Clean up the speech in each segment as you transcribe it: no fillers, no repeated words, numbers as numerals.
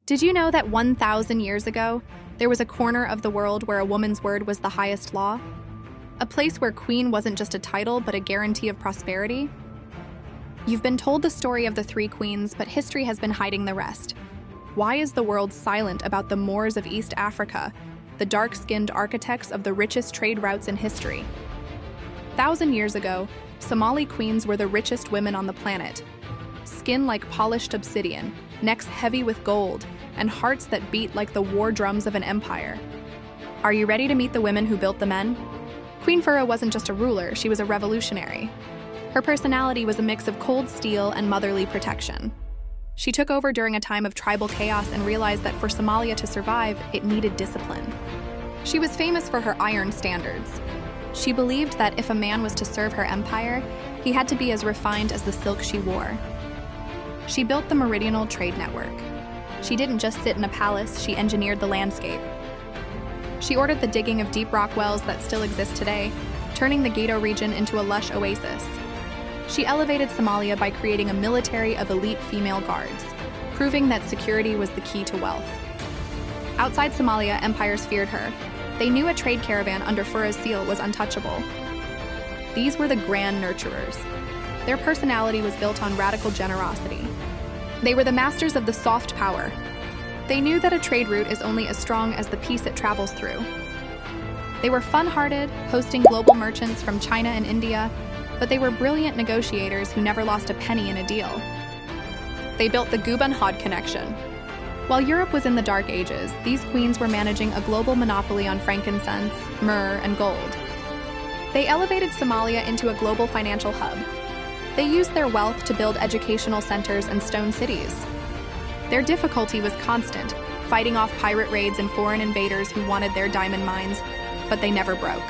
Did you know that 1,000 years ago, there was a corner of the world where a woman's word was the highest law? A place where queen wasn't just a title, but a guarantee of prosperity? You've been told the story of the three queens, but history has been hiding the rest. Why is the world silent about the Moors of East Africa, the dark-skinned architects of the richest trade routes in history? 1,000 years ago, Somali queens were the richest women on the planet. Skin like polished obsidian, necks heavy with gold, and hearts that beat like the war drums of an empire. Are you ready to meet the women who built the men? Queen Fura wasn't just a ruler, she was a revolutionary. Her personality was a mix of cold steel and motherly protection. She took over during a time of tribal chaos and realized that for Somalia to survive, it needed discipline. She was famous for her iron standards. She believed that if a man was to serve her empire, he had to be as refined as the silk she wore. She built the Meridional Trade Network. She didn't just sit in a palace, she engineered the landscape. She ordered the digging of deep rock wells that still exist today, turning the Gedo region into a lush oasis. She elevated Somalia by creating a military of elite female guards, proving that security was the key to wealth. Outside Somalia, empires feared her. They knew a trade caravan under Fura's seal was untouchable. These were the grand nurturers. Their personality was built on radical generosity. They were the masters of the soft power. They knew that a trade route is only as strong as the peace it travels through. They were fun-hearted, hosting global merchants from China and India, but they were brilliant negotiators who never lost a penny in a deal. They built the Guban-Hod connection. While Europe was in the Dark Ages, these queens were managing a global monopoly on frankincense, myrrh, and gold. They elevated Somalia into a global financial hub. They used their wealth to build educational centers and stone cities. Their difficulty was constant, fighting off pirate raids and foreign invaders who wanted their diamond mines, but they never broke.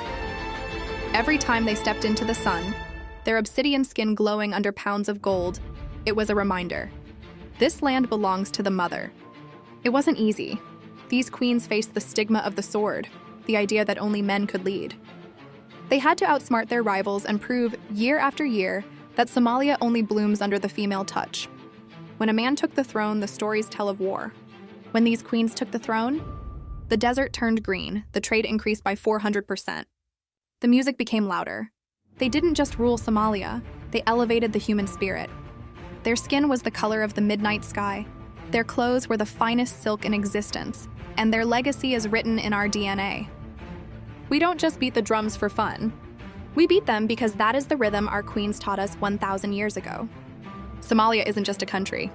Every time they stepped into the sun, their obsidian skin glowing under pounds of gold, it was a reminder. This land belongs to the mother. It wasn't easy. These queens faced the stigma of the sword, the idea that only men could lead. They had to outsmart their rivals and prove, year after year, that Somalia only blooms under the female touch. When a man took the throne, the stories tell of war. When these queens took the throne, the desert turned green, the trade increased by 400%. The music became louder. They didn't just rule Somalia, they elevated the human spirit. Their skin was the color of the midnight sky. Their clothes were the finest silk in existence, and their legacy is written in our DNA. We don't just beat the drums for fun. We beat them because that is the rhythm our queens taught us 1,000 years ago. Somalia isn't just a country.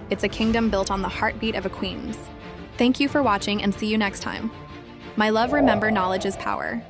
It's a kingdom built on the heartbeat of a queen's. Thank you for watching and see you next time. My love, remember, knowledge is power.